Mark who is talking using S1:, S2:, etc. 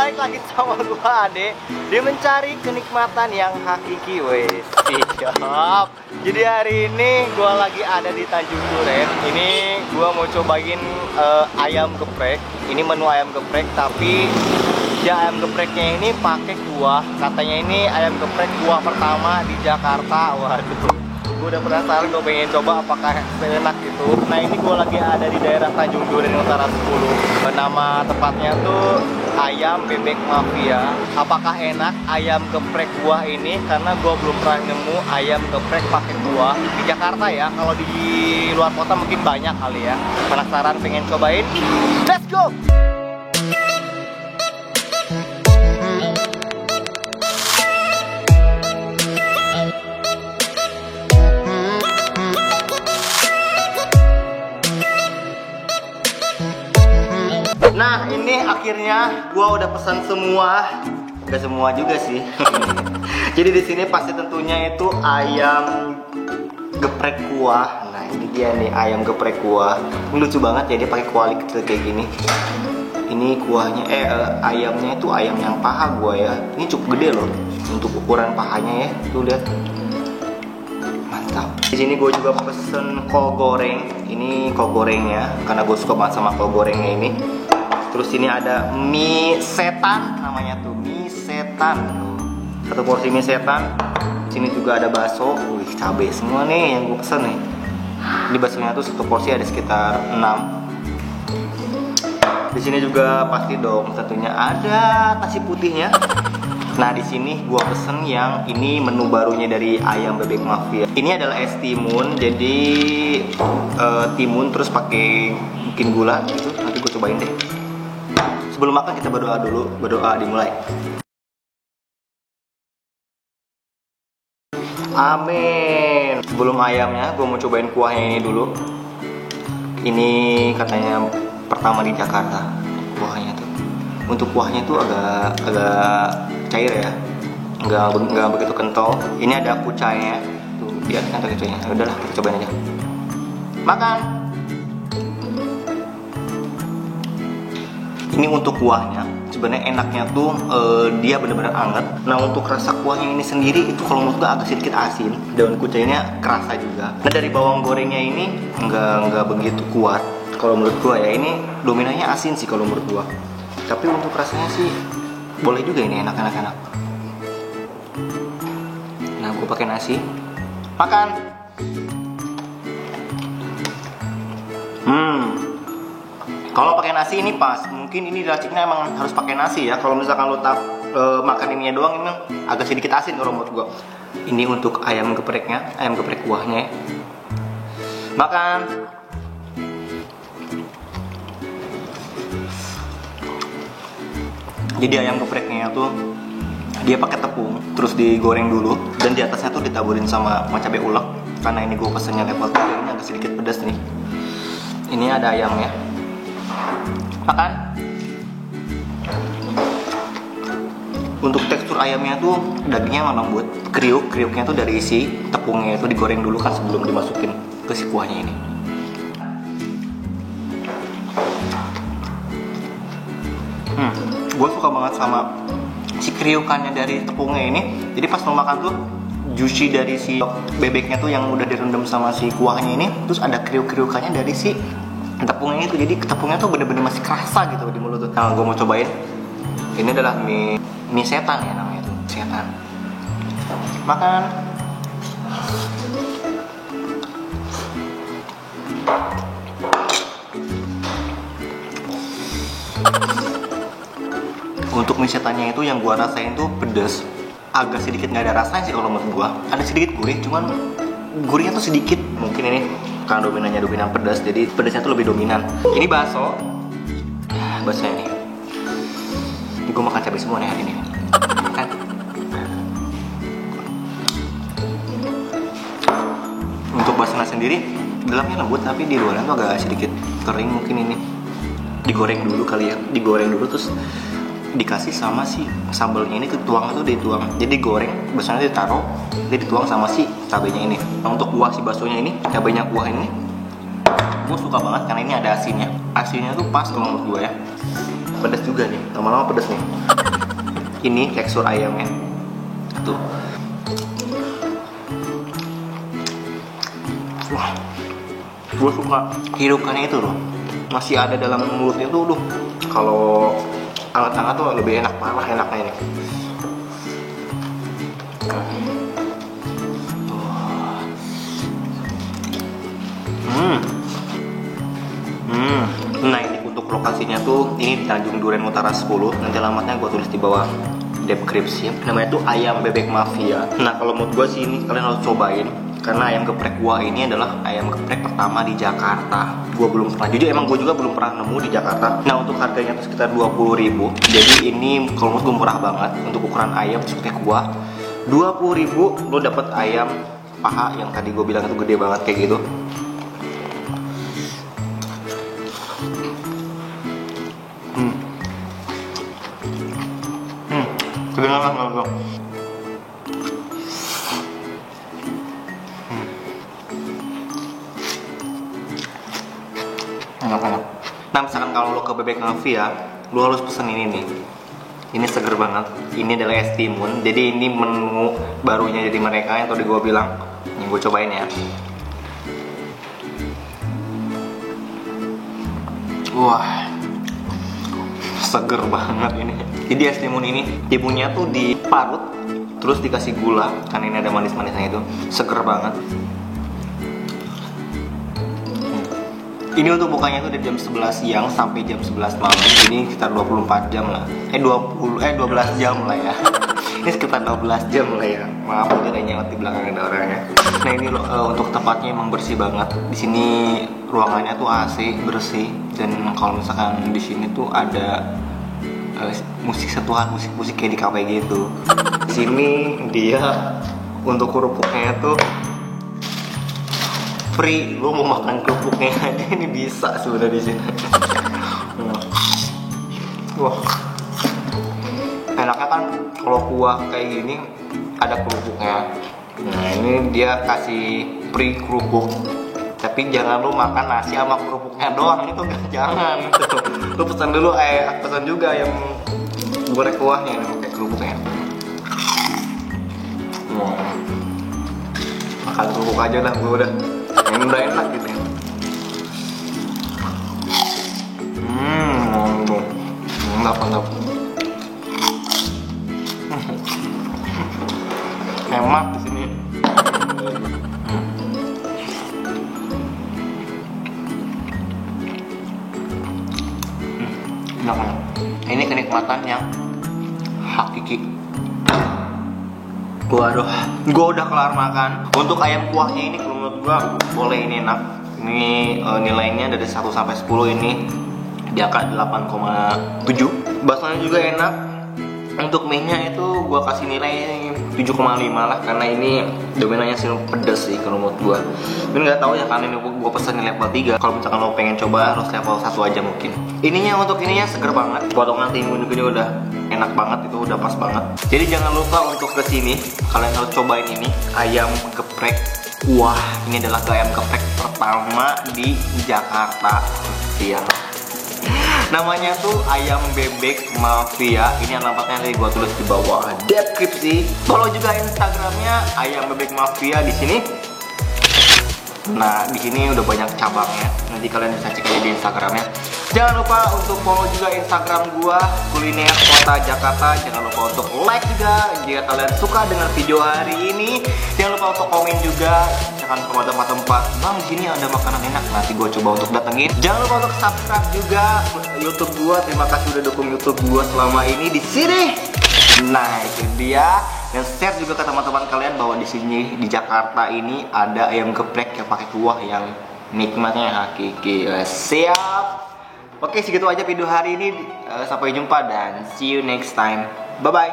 S1: balik lagi sama gua Ade di mencari kenikmatan yang hakiki, wes. Siap. Jadi hari ini gua lagi ada di Tanjung Duren. Ini gua mau cobain ayam geprek. Ini menu ayam geprek, tapi ya ayam gepreknya ini pakai kuah. Katanya ini ayam geprek kuah pertama di Jakarta. Waduh, gue udah penasaran, gue pengen coba apakah seenak itu. Nah, ini gue lagi ada di daerah Tanjung Duren Utara 10. Nama tempatnya tuh Ayam Bebek Mafia. Apakah enak ayam geprek kuah ini? Karena gue belum pernah nemu ayam geprek pakai kuah di Jakarta ya. Kalau di luar kota mungkin banyak kali ya. Penasaran, pengen cobain. Let's go! Nah, ini akhirnya gua udah pesan semua. Gak semua juga sih. Jadi di sini pasti tentunya itu ayam geprek kuah. Nah, ini dia nih ayam geprek kuah. Lucu banget ya, dia pakai kuali kecil kayak gini. Ini kuahnya ayamnya itu ayam yang paha gua ya. Ini cukup gede loh untuk ukuran pahanya ya. Tuh lihat. Mantap. Di sini gue juga pesen kol goreng. Ini kol gorengnya karena gue suka banget sama kol gorengnya ini. Terus ini ada mie setan namanya tuh, mie setan. Satu porsi mie setan. Sini juga ada bakso. Wih, cabai semua nih yang gue pesen nih. Di baksonya tuh satu porsi ada sekitar 6. Di sini juga pasti dong tentunya ada nasi putihnya. Nah, di sini gua pesen yang ini menu barunya dari Ayam Bebek Mafia. Ini adalah es timun, jadi timun terus pakai mungkin gula gitu. Nanti gue cobain deh. Sebelum makan kita berdoa dulu, berdoa dimulai. Amin. Sebelum ayamnya, gue mau cobain kuahnya ini dulu. Ini katanya pertama di Jakarta kuahnya tuh. Untuk kuahnya tuh agak cair ya, nggak begitu kental. Ini ada kucainya, tuh lihat kan kucainya. Udahlah, kita cobain aja. Makan. Ini untuk kuahnya, sebenarnya enaknya tuh dia benar-benar anget. Nah, untuk rasa kuahnya ini sendiri itu kalau menurut gue agak sedikit asin. Daun kucainya kerasa juga. Nah, dari bawang gorengnya ini nggak begitu kuat. Kalau menurut gue ya, ini dominannya asin sih kalau menurut gue. Tapi untuk rasanya sih boleh juga, ini enak. Nah, gue pakai nasi. Makan. Kalau pakai nasi ini pas. Mungkin ini raciknya emang harus pakai nasi ya. Kalau misalkan lo makan ininya doang, ini agak sedikit asin kalau menurut gue. Ini untuk ayam gepreknya, ayam geprek kuahnya. Makan. Jadi ayam gepreknya tuh dia pakai tepung, terus digoreng dulu, dan di atasnya tuh ditaburin sama cabai ulek. Karena ini gue pesennya level 3, ini agak sedikit pedas nih. Ini ada ayamnya. Makan. Untuk tekstur ayamnya tuh dagingnya memang lembut, kriuknya tuh dari isi tepungnya itu digoreng dulu kan sebelum dimasukin ke si kuahnya ini. Gue suka banget sama si kriukannya dari tepungnya ini. Jadi pas mau makan tuh juicy dari si bebeknya tuh yang udah direndam sama si kuahnya ini. Terus ada kriukannya dari si tepungnya itu. Jadi tepungnya tuh bener-bener masih kerasa gitu di mulut tuh. Nah, gue mau cobain. Ini adalah mie setan ya namanya tuh, setan. Makan. Untuk mie setannya itu yang gua rasain tuh pedas, agak sedikit nggak ada rasanya sih kalau menurut gua. Ada sedikit gurih, cuman gurihnya tuh sedikit. Mungkin ini karena dominan pedas, jadi pedasnya tuh lebih dominan. Ini bakso, baksonya ini. Ini gua makan cabai semua nih hari ini. Kan? Untuk baksonya sendiri, dalamnya lembut tapi di luarnya tuh agak sedikit kering. Mungkin ini digoreng dulu kali ya, digoreng dulu terus dikasih sama si sambelnya ini, tuangnya tuh dituang. Jadi goreng, baksonya ditaruh, dia dituang sama si cabenya ini. Nah, untuk kuah si baksonya ini, cabenya kuah ini, gue suka banget karena ini ada asinnya. Asinnya tuh pas kalau menurut gue ya. pedas juga nih, lama-lama pedas nih. Ini tekstur ayamnya tuh. Wah, gue suka hidupannya itu loh, masih ada dalam mulutnya tuh. Kalau anget-anget tuh lebih enak, malah enaknya ini. Nah ini untuk lokasinya tuh, ini di Tanjung Duren Utara 10. Nanti alamatnya gue tulis di bawah deskripsi. Namanya tuh Ayam Bebek Mafia. Nah kalau menurut gue sih ini kalian harus cobain, karena ayam geprek gua ini adalah ayam geprek pertama di Jakarta. Gua belum pernah, jujur emang gua juga belum pernah nemu di Jakarta. Nah untuk harganya tuh sekitar 20.000. Jadi ini kalau menurut gua murah banget untuk ukuran ayam seperti gua. 20.000 lo dapet ayam paha yang tadi gua bilang itu gede banget kayak gitu. Kedengaran nggak lo? Enak-enak. Nah misalkan kalau lo ke Bebek Mafia, lo harus pesen ini nih. Ini seger banget. Ini adalah es timun. Jadi ini menu barunya dari mereka yang tadi gue bilang. Ini gue cobain ya. Wah, seger banget ini. Jadi es timun ini timunnya tuh diparut, terus dikasih gula. Karena ini ada manis-manisnya itu. Seger banget. Ini untuk bukanya itu dari jam 11 siang sampai jam 11 malam. Ini sekitar 24 jam lah. 12 jam lah ya. Ini sekitar 12 jam lah ya. Maaf udah nyawat di belakang ada orangnya. Nah ini untuk tempatnya emang bersih banget. Di sini ruangannya tuh AC, bersih. Dan kalau misalkan di sini tuh ada musik setuhan, musik kayak di kafe gitu. Di sini dia untuk kerupuknya tuh free, lo mau makan kerupuknya aja ini bisa sebenarnya di sini. Wah, enaknya kan kalau kuah kayak gini ada kerupuknya. Nah ini dia kasih free kerupuk, tapi jangan lo makan nasi sama kerupuknya doang, itu nggak, jangan. Lo pesan dulu, pesan juga yang goreng kuahnya pakai kerupuknya. Makan kerupuk aja lah, gue udah. Ini udah enak gitu ya. Mantap. Enak di sini. Enak. Ini kenikmatan yang hakiki. Waduh, gue udah kelar makan. Untuk ayam kuahnya ini kalau menurut gue boleh, ini enak. Ini nilainya dari 1 sampai 10 ini di angka 8,7. Baksonya juga enak. Untuk mie-nya itu gue kasih nilai 7,5 lah, karena ini dominannya sih pedas sih kalau menurut gue. Tapi nggak tahu ya, karena ini gue pesan level 3. Kalau misalkan lo pengen coba harus level 1 aja mungkin. Untuk ininya seger banget. Potongan timun juga udah enak banget, itu udah pas banget. Jadi jangan lupa untuk kesini, kalian harus cobain ini ayam geprek. Wah, ini adalah ayam geprek pertama di Jakarta. Iya. Namanya tuh Ayam Bebek Mafia. Ini alamatnya tadi gua tulis di bawah deskripsi. Follow juga Instagramnya Ayam Bebek Mafia di sini. Nah, di sini udah banyak cabangnya. Nanti kalian bisa cek aja di Instagramnya. Jangan lupa untuk follow juga Instagram gua, Kuliner Kota Jakarta. Jangan lupa untuk like juga jika kalian suka dengan video hari ini. Jangan lupa untuk komen juga. Misalkan kalau ada tempat, bang di sini ada makanan enak, nanti gua coba untuk datengin. Jangan lupa untuk subscribe juga YouTube gua. Terima kasih udah dukung YouTube gua selama ini di sini. Nah itu dia. Dan share juga ke teman-teman kalian bahwa di sini di Jakarta ini ada ayam geprek yang pakai kuah yang nikmatnya hakiki. Siap. Oke, segitu aja video hari ini. Sampai jumpa dan see you next time. Bye bye.